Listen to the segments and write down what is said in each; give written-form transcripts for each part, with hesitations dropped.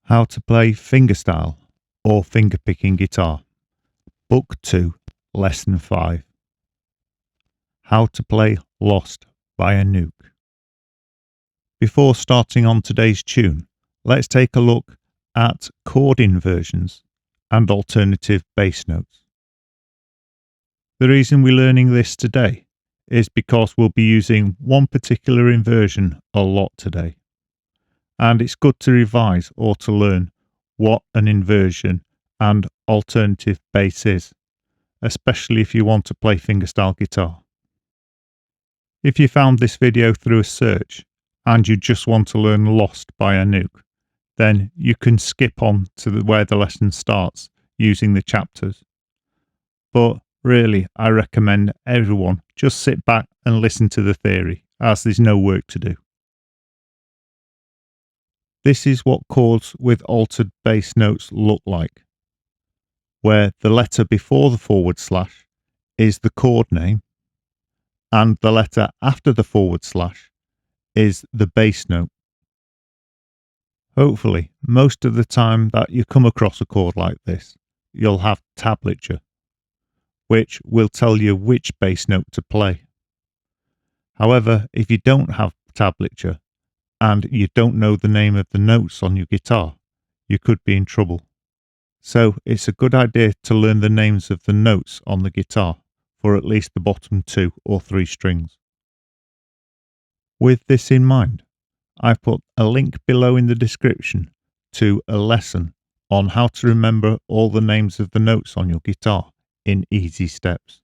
How to play fingerstyle or fingerpicking guitar. Book 2, Lesson 5. How to play Lost by Anouk. Before starting on today's tune, let's take a look at chord inversions and alternative bass notes. The reason we're learning this today is because we'll be using one particular inversion a lot today. And it's good to revise or to learn what an inversion and alternative bass is, especially if you want to play fingerstyle guitar. If you found this video through a search and you just want to learn Lost by Anouk, then you can skip on to where the lesson starts using the chapters. But really, I recommend everyone just sit back and listen to the theory, as there's no work to do. This is what chords with altered bass notes look like, where the letter before the forward slash is the chord name, and the letter after the forward slash is the bass note. Hopefully, most of the time that you come across a chord like this, you'll have tablature, which will tell you which bass note to play. However, if you don't have tablature, and you don't know the name of the notes on your guitar, you could be in trouble. So it's a good idea to learn the names of the notes on the guitar for at least the bottom 2 or 3 strings. With this in mind, I've put a link below in the description to a lesson on how to remember all the names of the notes on your guitar in easy steps.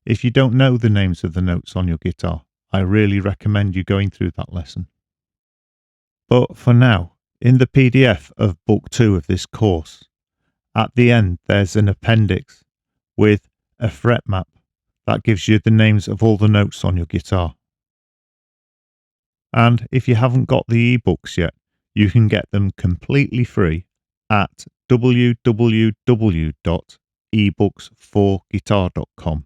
If you don't know the names of the notes on your guitar, I really recommend you going through that lesson. But for now, in the PDF of Book 2 of this course, at the end there's an appendix with a fret map that gives you the names of all the notes on your guitar. And if you haven't got the ebooks yet, you can get them completely free at www.ebooks4guitar.com.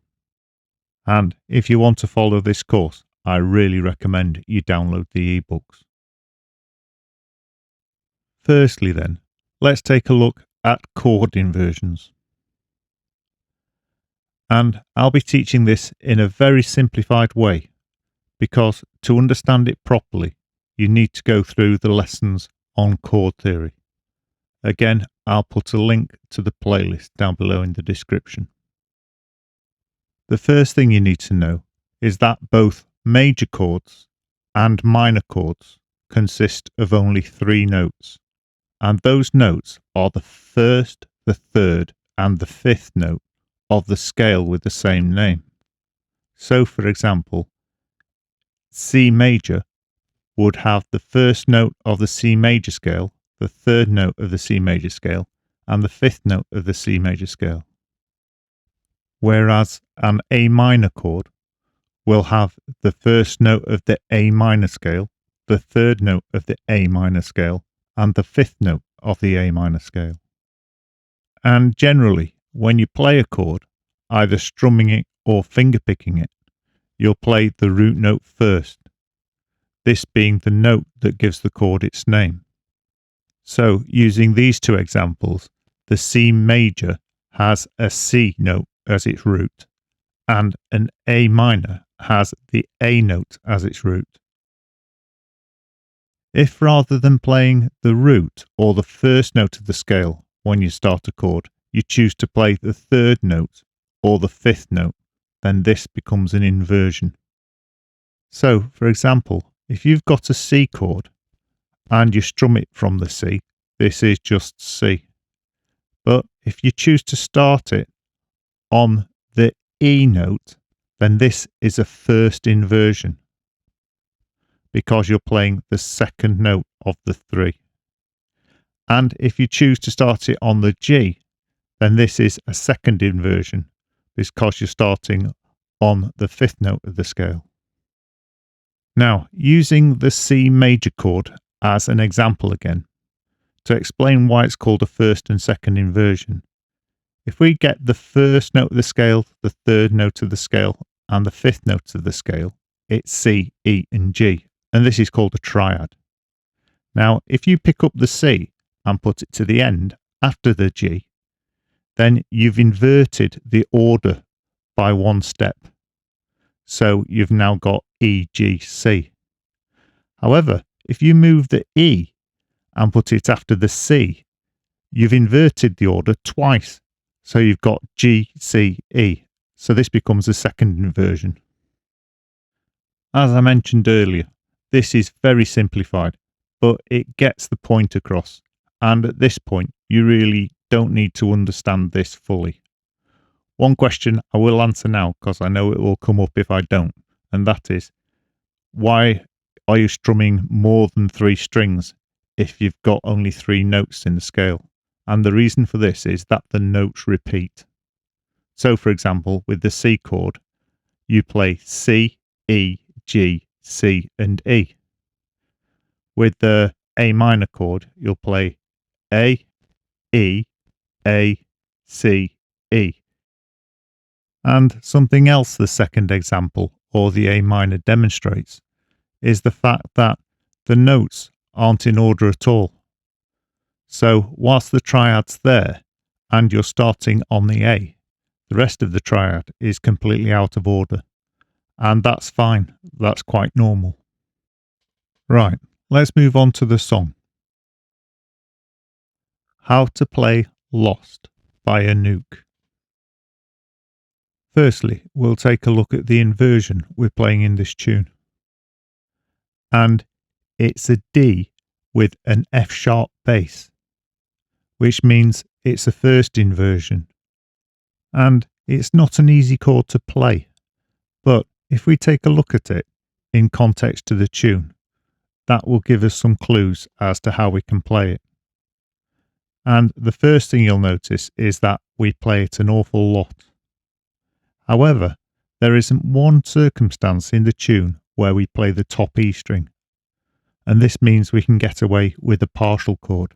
And if you want to follow this course, I really recommend you download the ebooks. Firstly then, let's take a look at chord inversions. And I'll be teaching this in a very simplified way, because to understand it properly, you need to go through the lessons on chord theory. Again, I'll put a link to the playlist down below in the description. The first thing you need to know is that both major chords and minor chords consist of only 3 notes, and those notes are the first, the third, and the 5th note of the scale with the same name. So, for example, C major would have the first note of the C major scale, the 3rd note of the C major scale, and the 5th note of the C major scale. Whereas an A minor chord will have the first note of the A minor scale, the 3rd note of the A minor scale, and the 5th note of the A minor scale. And generally, when you play a chord, either strumming it or fingerpicking it, you'll play the root note first, this being the note that gives the chord its name. So, using these 2 examples, the C major has a C note as its root, and an A minor has the A note as its root. If rather than playing the root or the first note of the scale when you start a chord, you choose to play the 3rd note or the 5th note, then this becomes an inversion. So, for example, if you've got a C chord and you strum it from the C, this is just C. But if you choose to start it on the E note, then this is a first inversion, because you're playing the 2nd note of the 3. And if you choose to start it on the G, then this is a 2nd inversion, because you're starting on the 5th note of the scale. Now, using the C major chord as an example again, to explain why it's called a 1st and 2nd inversion, if we get the 1st note of the scale, the 3rd note of the scale, and the 5th note of the scale, it's C, E, and G, and this is called a triad. Now, if you pick up the C and put it to the end after the G, then you've inverted the order by one step. So you've now got E, G, C. However, if you move the E and put it after the C, you've inverted the order twice. So you've got G, C, E. So this becomes a second inversion. As I mentioned earlier, this is very simplified, but it gets the point across. And at this point, you really don't need to understand this fully. One question I will answer now, because I know it will come up if I don't, and that is, why are you strumming more than 3 strings if you've got only 3 notes in the scale? And the reason for this is that the notes repeat. So for example, with the C chord, you play C, E, G, C and E. With the A minor chord, you'll play A, E, A, C, E. And something else the second example, or the A minor, demonstrates is the fact that the notes aren't in order at all. So whilst the triad's there and you're starting on the A, the rest of the triad is completely out of order. And that's fine, that's quite normal. Right, let's move on to the song. How to Play Lost by Anouk. Firstly, we'll take a look at the inversion we're playing in this tune. And it's a D with an F sharp bass, which means it's a first inversion. And it's not an easy chord to play, but if we take a look at it in context to the tune, that will give us some clues as to how we can play it. And the first thing you'll notice is that we play it an awful lot. However, there isn't one circumstance in the tune where we play the top E string, and this means we can get away with a partial chord.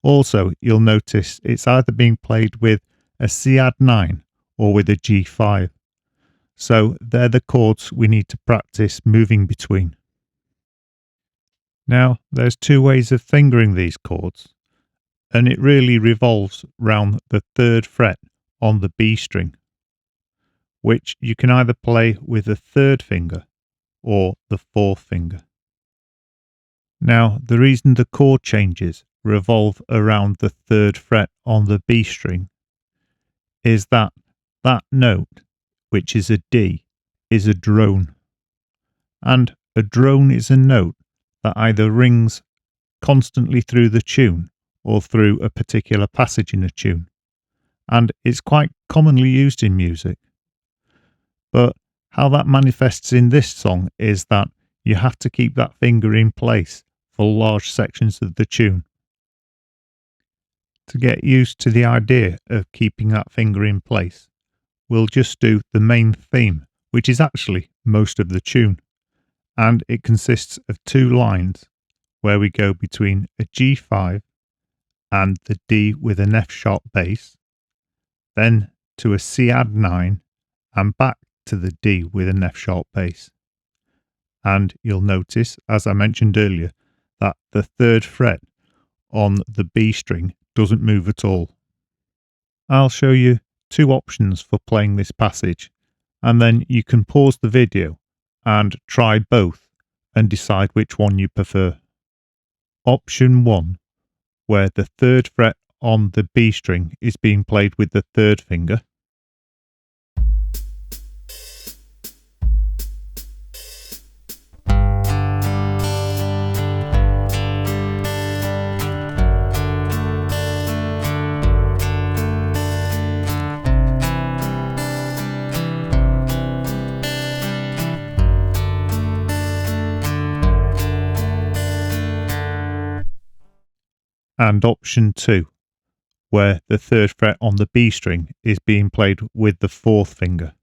Also, you'll notice it's either being played with a C add 9 or with a G5, so they're the chords we need to practice moving between. Now, there's 2 ways of fingering these chords, and it really revolves round the 3rd fret on the B string, which you can either play with the 3rd finger or the 4th finger. Now, the reason the chord changes revolve around the 3rd fret on the B string is that that note, which is a D, is a drone. And a drone is a note that either rings constantly through the tune or through a particular passage in a tune. And it's quite commonly used in music. But how that manifests in this song is that you have to keep that finger in place for large sections of the tune. To get used to the idea of keeping that finger in place, we'll just do the main theme, which is actually most of the tune. And it consists of 2 lines where we go between a G5 and the D with an F sharp bass, then to a C add 9 and back to the D with an F sharp bass. And you'll notice, as I mentioned earlier, that the 3rd fret on the B string doesn't move at all. I'll show you 2 options for playing this passage, and then you can pause the video and try both and decide which one you prefer. Option 1, where the 3rd fret on the B string is being played with the 3rd finger. And option 2, where the 3rd fret on the B string is being played with the 4th finger.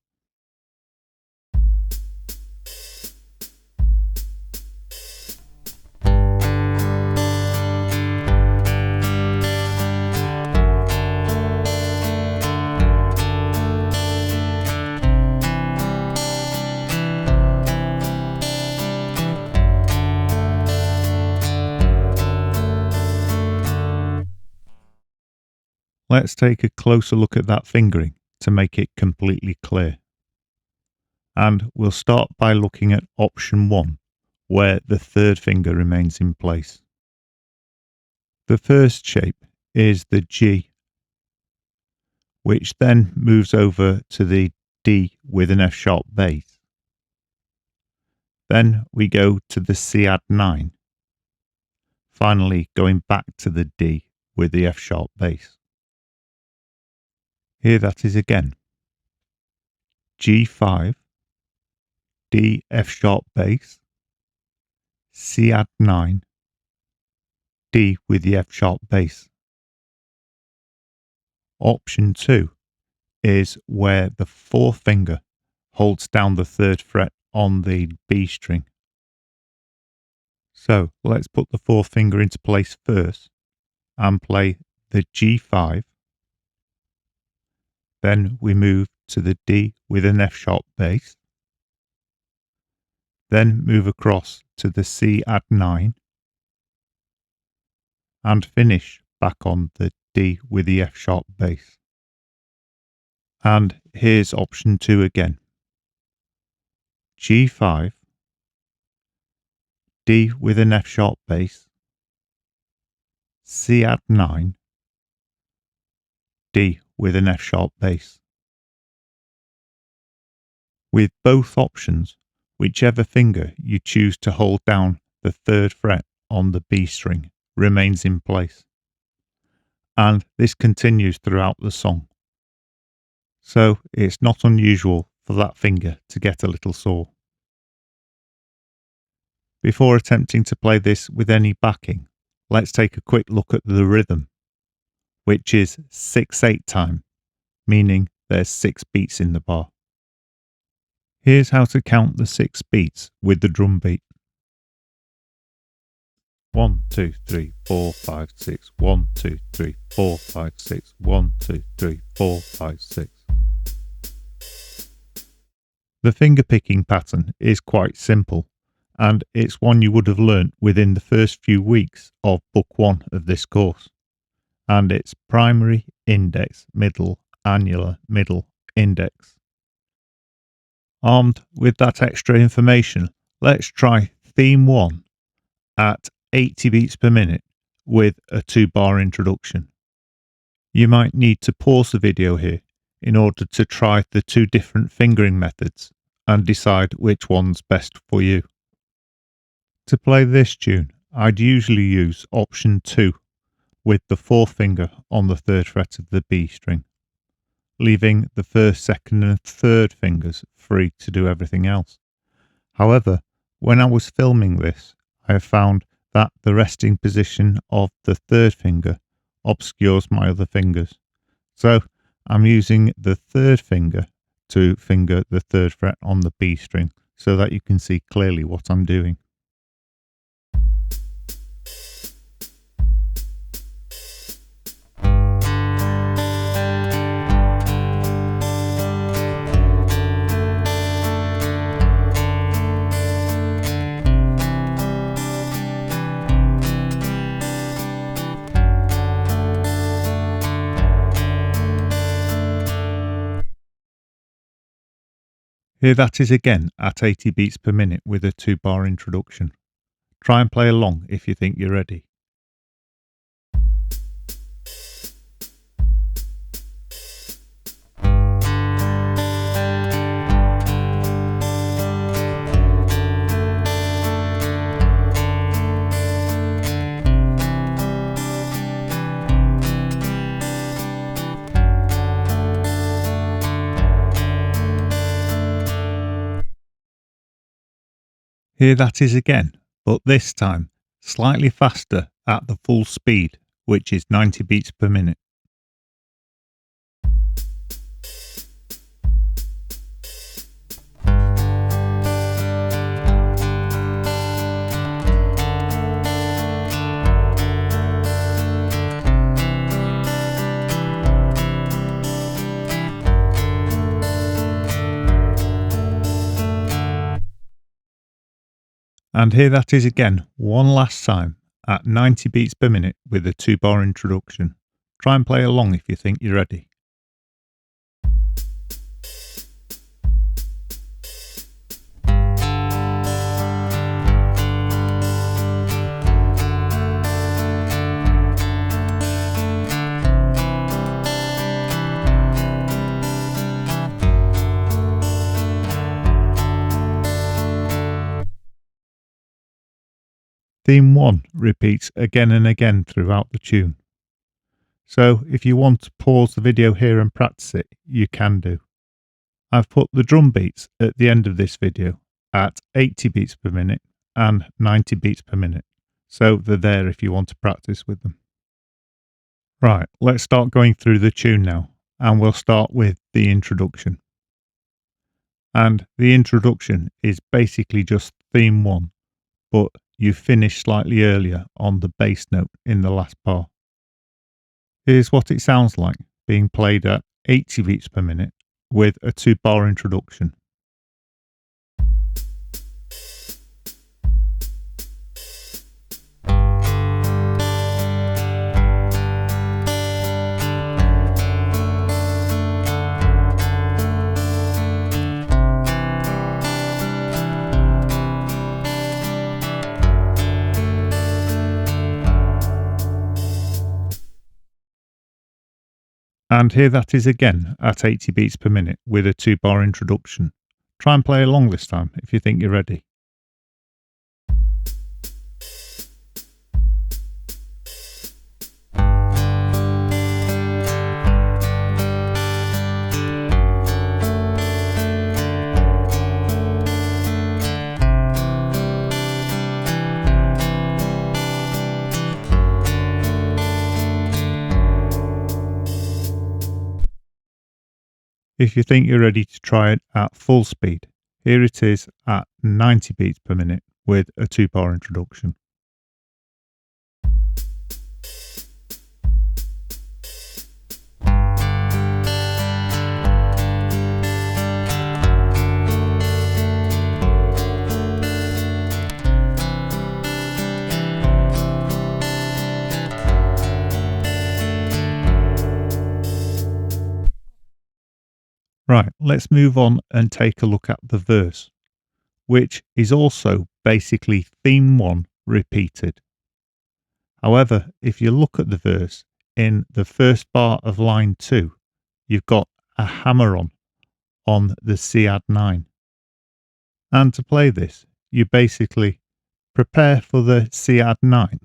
Let's take a closer look at that fingering to make it completely clear. And we'll start by looking at option 1, where the third finger remains in place. The first shape is the G, which then moves over to the D with an F sharp bass. Then we go to the C add 9, finally going back to the D with the F sharp bass. Here that is again. G5, D F sharp bass, C add 9, D with the F sharp bass. Option 2 is where the fourth finger holds down the third fret on the B string. So let's put the fourth finger into place first and play the G5. Then we move to the D with an F sharp bass. Then move across to the C add 9 and finish back on the D with the F sharp bass. And here's option 2 again. G5, D with an F sharp bass, C add 9, D with an F sharp bass. With both options, whichever finger you choose to hold down the third fret on the B string remains in place. And this continues throughout the song. So it's not unusual for that finger to get a little sore. Before attempting to play this with any backing, let's take a quick look at the rhythm, which is 6/8 time, meaning there's 6 beats in the bar. Here's how to count the 6 beats with the drum beat. 1, 2, 3, 4, 5, 6. 1, 2, 3, 4, 5, 6. 1, 2, 3, 4, 5, 6. The finger picking pattern is quite simple, and it's one you would have learnt within the first few weeks of book 1 of this course. And it's primary, index, middle, annular, middle, index. Armed with that extra information, let's try theme 1 at 80 beats per minute with a 2-bar introduction. You might need to pause the video here in order to try the 2 different fingering methods and decide which one's best for you. To play this tune, I'd usually use option 2 with the 4th finger on the 3rd fret of the B string, leaving the 1st, 2nd and 3rd fingers free to do everything else. However, when I was filming this, I have found that the resting position of the 3rd finger obscures my other fingers. So I'm using the 3rd finger to finger the 3rd fret on the B string so that you can see clearly what I'm doing. Here that is again at 80 beats per minute with a 2-bar introduction. Try and play along if you think you're ready. Here that is again, but this time slightly faster at the full speed, which is 90 beats per minute. And here that is again, one last time, at 90 beats per minute with a 2-bar introduction. Try and play along if you think you're ready. Theme 1 repeats again and again throughout the tune. So if you want to pause the video here and practice it, you can do. I've put the drum beats at the end of this video at 80 beats per minute and 90 beats per minute. So they're there if you want to practice with them. Right, let's start going through the tune now, and we'll start with the introduction. And the introduction is basically just theme 1, but you finish slightly earlier on the bass note in the last bar. Here's what it sounds like being played at 80 beats per minute with a 2-bar introduction. And here that is again at 80 beats per minute with a 2-bar introduction. Try and play along this time if you think you're ready. If you think you're ready to try it at full speed, here it is at 90 beats per minute with a 2-bar introduction. Right, let's move on and take a look at the verse, which is also basically theme 1 repeated. However, if you look at the verse, in the first bar of line 2, you've got a hammer on the C add 9. And to play this, you basically prepare for the C add 9,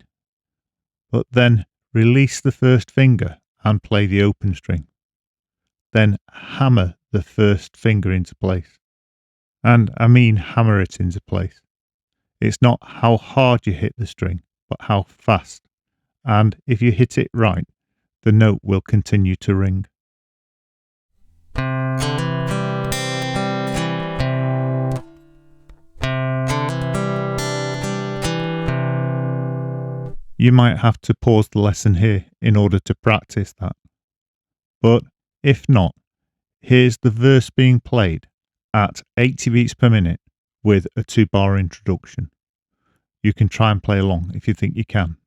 but then release the first finger and play the open string. Then hammer the first finger into place. And I mean hammer it into place. It's not how hard you hit the string, but how fast. And if you hit it right, the note will continue to ring. You might have to pause the lesson here in order to practice that. But if not, here's the verse being played at 80 beats per minute with a 2-bar introduction. You can try and play along if you think you can.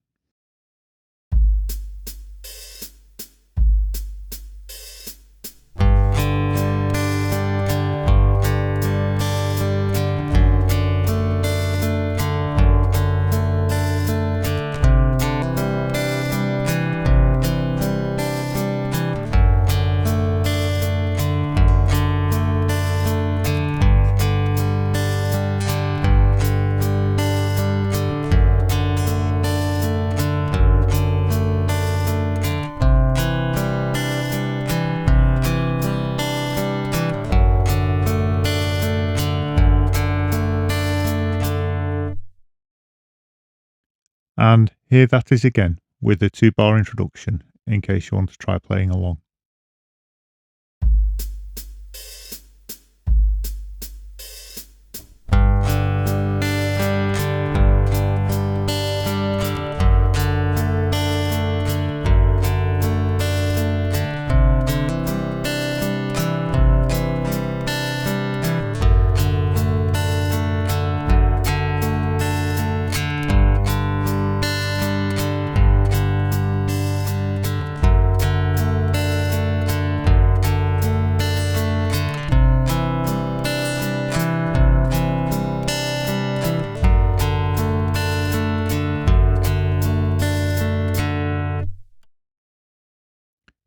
And here that is again with a 2-bar introduction in case you want to try playing along.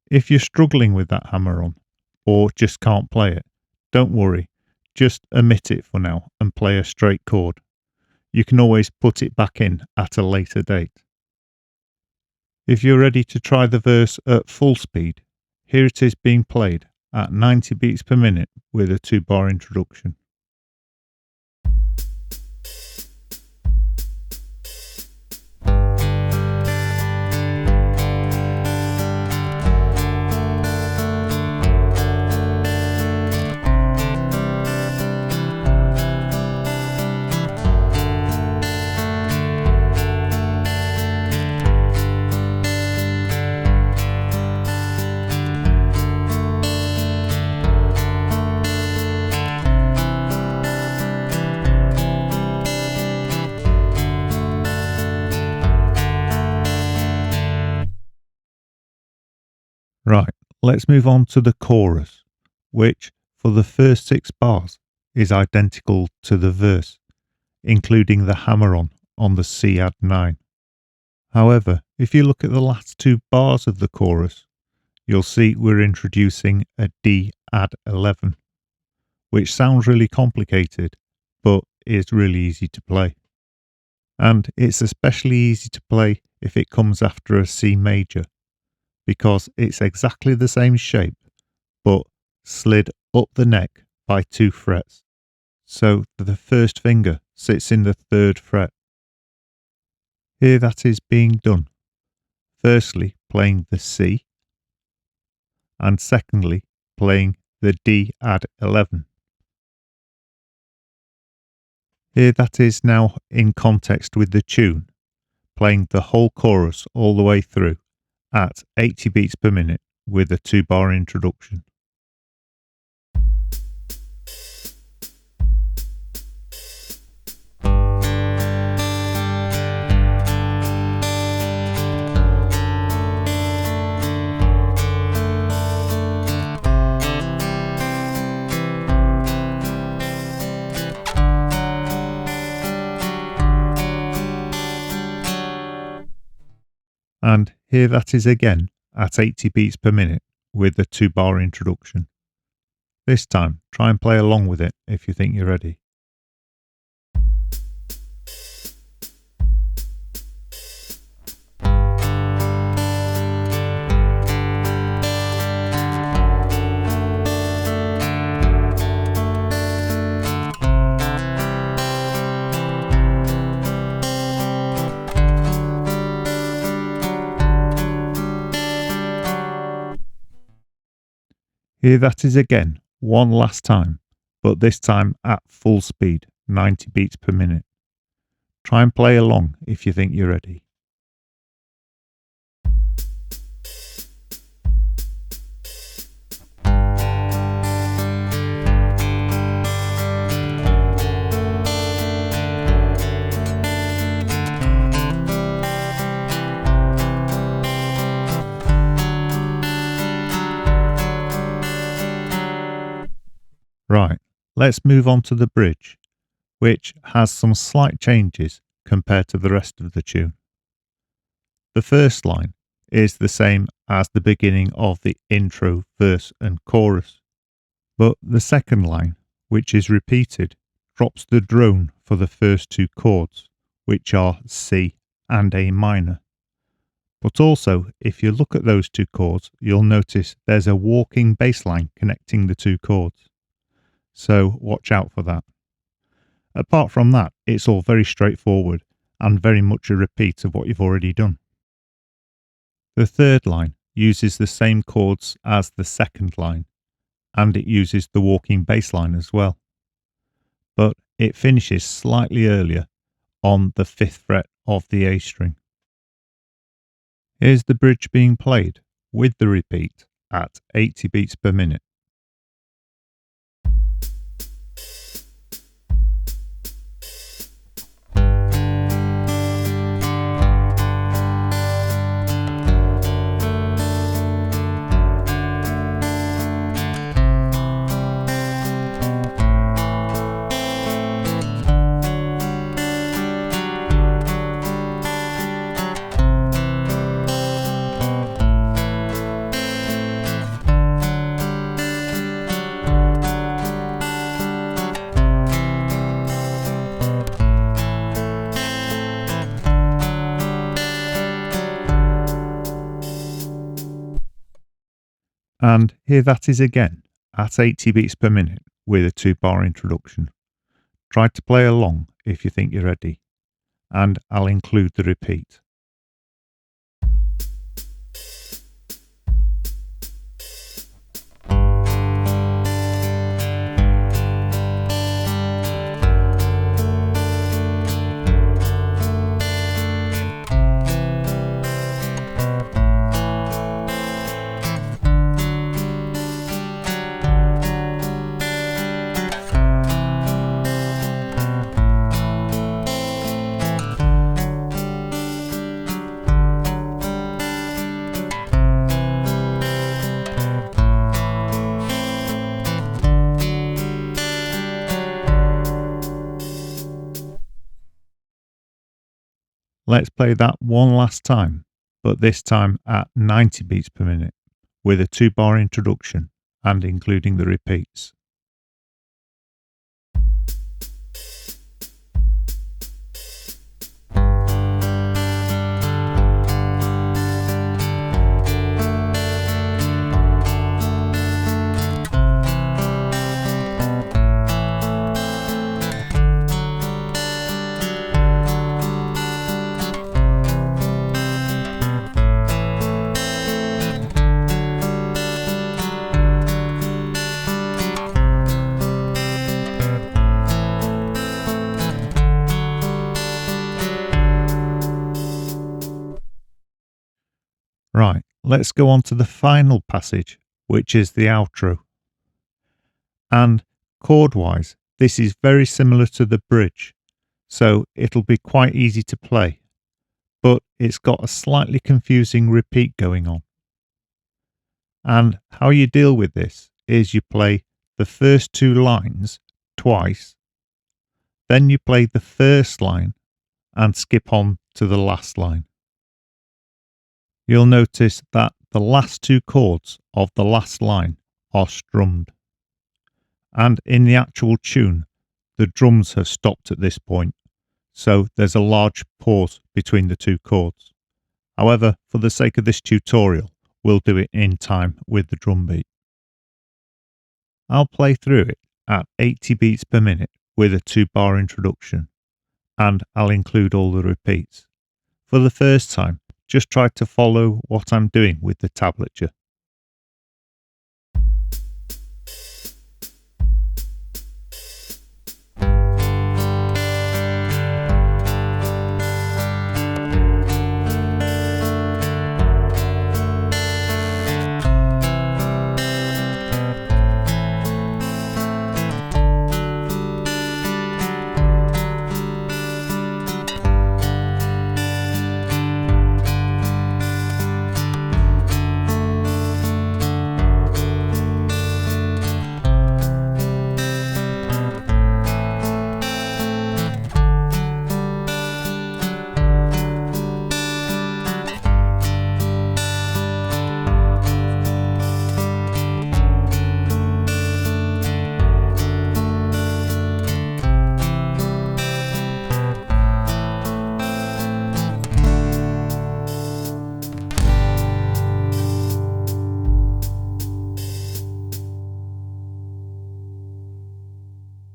If you're struggling with that hammer on, or just can't play it, don't worry, just omit it for now and play a straight chord. You can always put it back in at a later date. If you're ready to try the verse at full speed, here it is being played at 90 beats per minute with a 2-bar introduction. Right, let's move on to the chorus, which for the first 6 bars is identical to the verse, including the hammer on the C add 9. However, if you look at the last 2 bars of the chorus, you'll see we're introducing a D add 11, which sounds really complicated, but is really easy to play. And it's especially easy to play if it comes after a C major, because it's exactly the same shape, but slid up the neck by 2 frets, so the first finger sits in the 3rd fret. Here that is being done, firstly playing the C, and secondly playing the D add 11. Here that is now in context with the tune, playing the whole chorus all the way through at 80 beats per minute with a 2-bar introduction. And here that is again at 80 beats per minute with a 2-bar introduction. This time, try and play along with it if you think you're ready. Here that is again, one last time, but this time at full speed, 90 beats per minute. Try and play along if you think you're ready. Right, let's move on to the bridge, which has some slight changes compared to the rest of the tune. The first line is the same as the beginning of the intro, verse and chorus, but the second line, which is repeated, drops the drone for the first 2 chords, which are C and A minor. But also, if you look at those 2 chords, you'll notice there's a walking bass line connecting the 2 chords. So watch out for that. Apart from that, it's all very straightforward and very much a repeat of what you've already done. The third line uses the same chords as the second line, and it uses the walking bass line as well. But it finishes slightly earlier on the 5th fret of the A string. Here's the bridge being played with the repeat at 80 beats per minute. And here that is again at 80 beats per minute with a 2-bar introduction. Try to play along if you think you're ready, and I'll include the repeat. Let's play that one last time, but this time at 90 beats per minute with a 2-bar introduction and including the repeats. Right, let's go on to the final passage, which is the outro. And chord-wise, this is very similar to the bridge, so it'll be quite easy to play, but it's got a slightly confusing repeat going on. And how you deal with this is you play the first 2 lines twice, then you play the first line and skip on to the last line. You'll notice that the last 2 chords of the last line are strummed. And in the actual tune, the drums have stopped at this point, so there's a large pause between the 2 chords. However, for the sake of this tutorial, we'll do it in time with the drum beat. I'll play through it at 80 beats per minute with a 2-bar introduction, and I'll include all the repeats. For the first time, just try to follow what I'm doing with the tablature.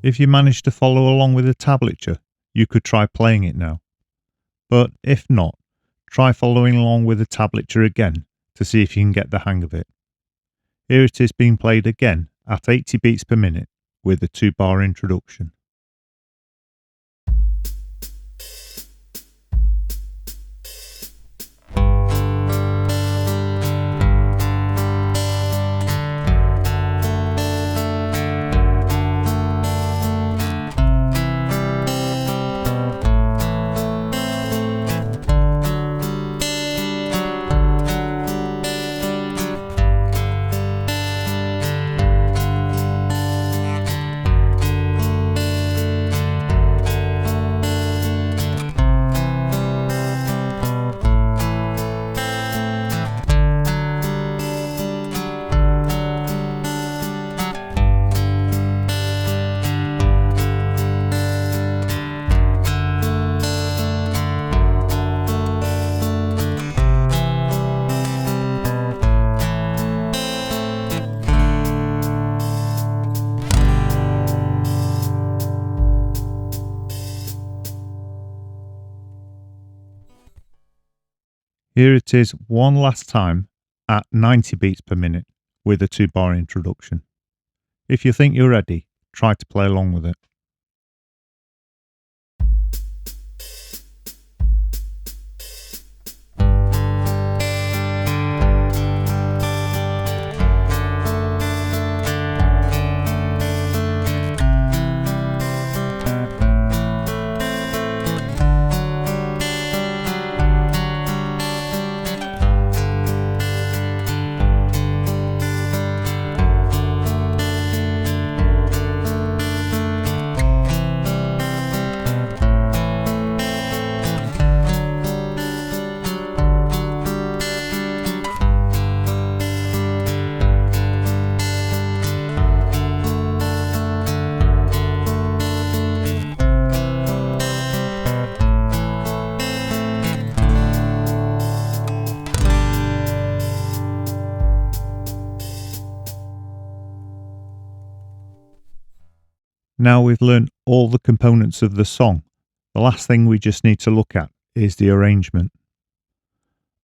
If you manage to follow along with the tablature, you could try playing it now. But if not, try following along with the tablature again to see if you can get the hang of it. Here it is being played again at 80 beats per minute with a 2-bar introduction. Here it is one last time at 90 beats per minute with a 2-bar introduction. If you think you're ready, try to play along with it. Now we've learned all the components of the song, the last thing we just need to look at is the arrangement.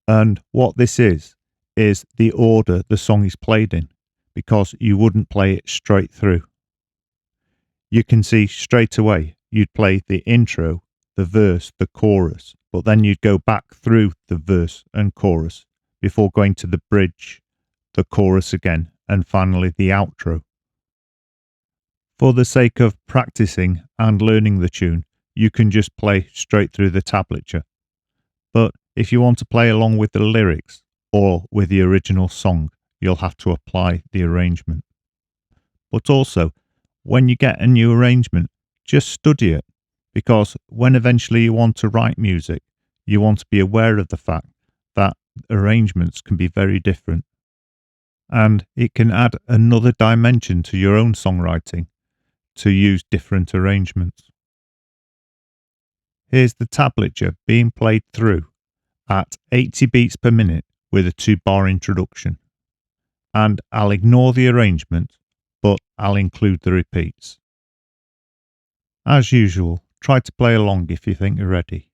And what this is the order the song is played in, because you wouldn't play it straight through. You can see straight away you'd play the intro, the verse, the chorus, but then you'd go back through the verse and chorus before going to the bridge, the chorus again, and finally the outro. For the sake of practicing and learning the tune, you can just play straight through the tablature. But if you want to play along with the lyrics or with the original song, you'll have to apply the arrangement. But also, when you get a new arrangement, just study it, because when eventually you want to write music, you want to be aware of the fact that arrangements can be very different. And it can add another dimension to your own songwriting to use different arrangements. Here's the tablature being played through at 80 beats per minute with a 2-bar introduction. And I'll ignore the arrangement, but I'll include the repeats. As usual, try to play along if you think you're ready.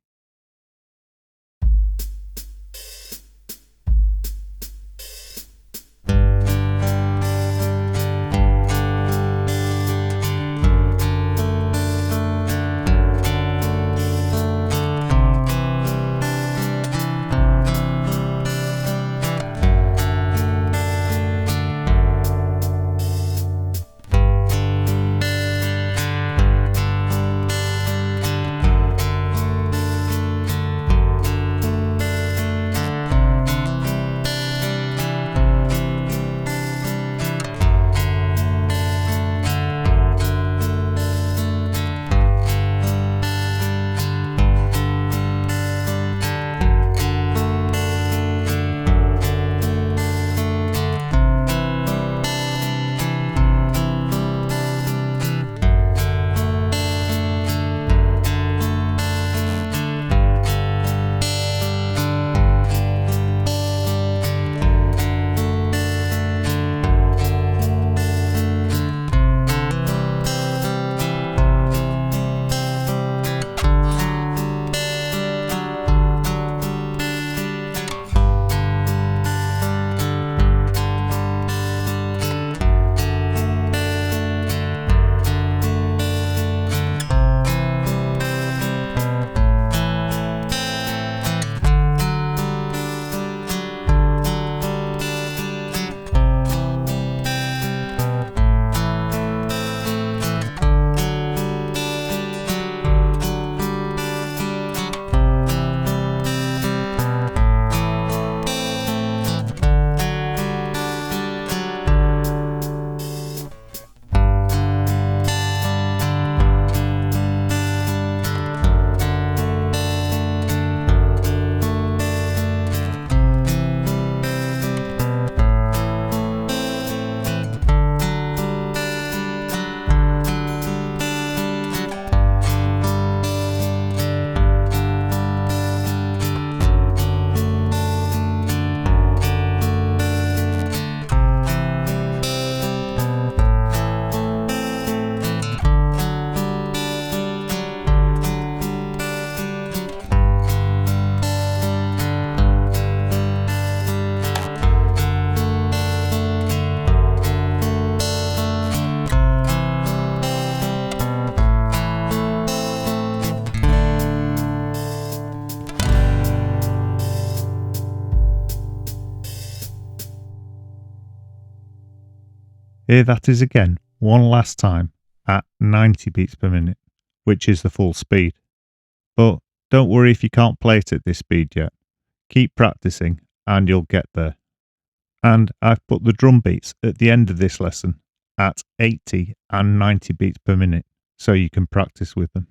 Here that is again, one last time, at 90 beats per minute, which is the full speed. But don't worry if you can't play it at this speed yet. Keep practicing and you'll get there. And I've put the drum beats at the end of this lesson at 80 and 90 beats per minute, so you can practice with them.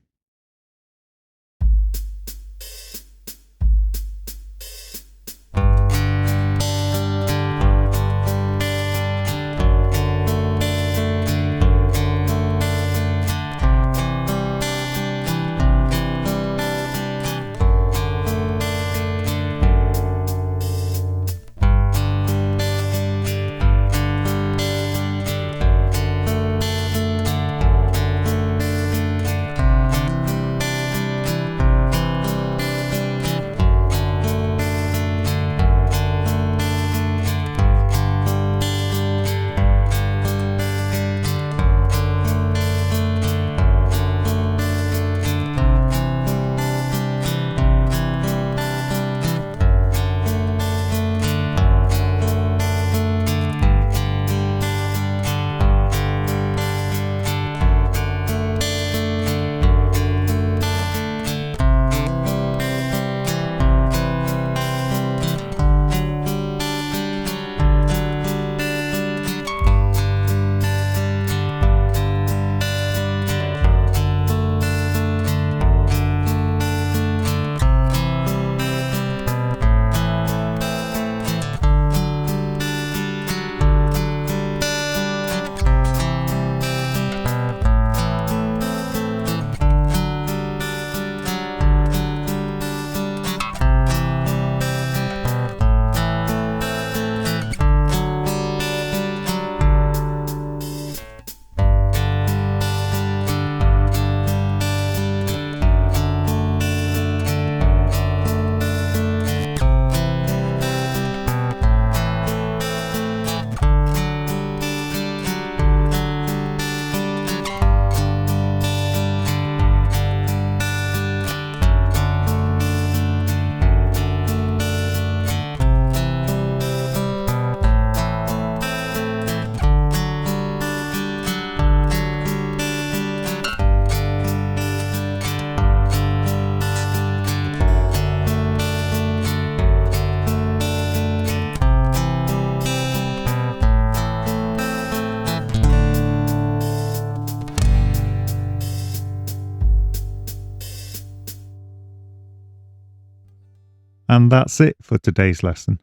And that's it for today's lesson.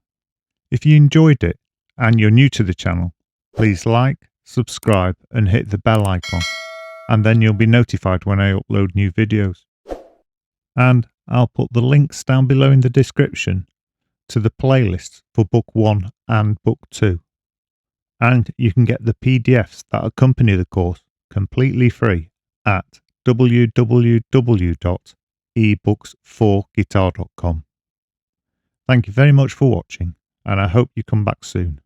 If you enjoyed it and you're new to the channel, please like, subscribe and hit the bell icon, and then you'll be notified when I upload new videos. And I'll put the links down below in the description to the playlists for Book 1 and Book 2. And you can get the PDFs that accompany the course completely free at www.ebooks4guitar.com. Thank you very much for watching, and I hope you come back soon.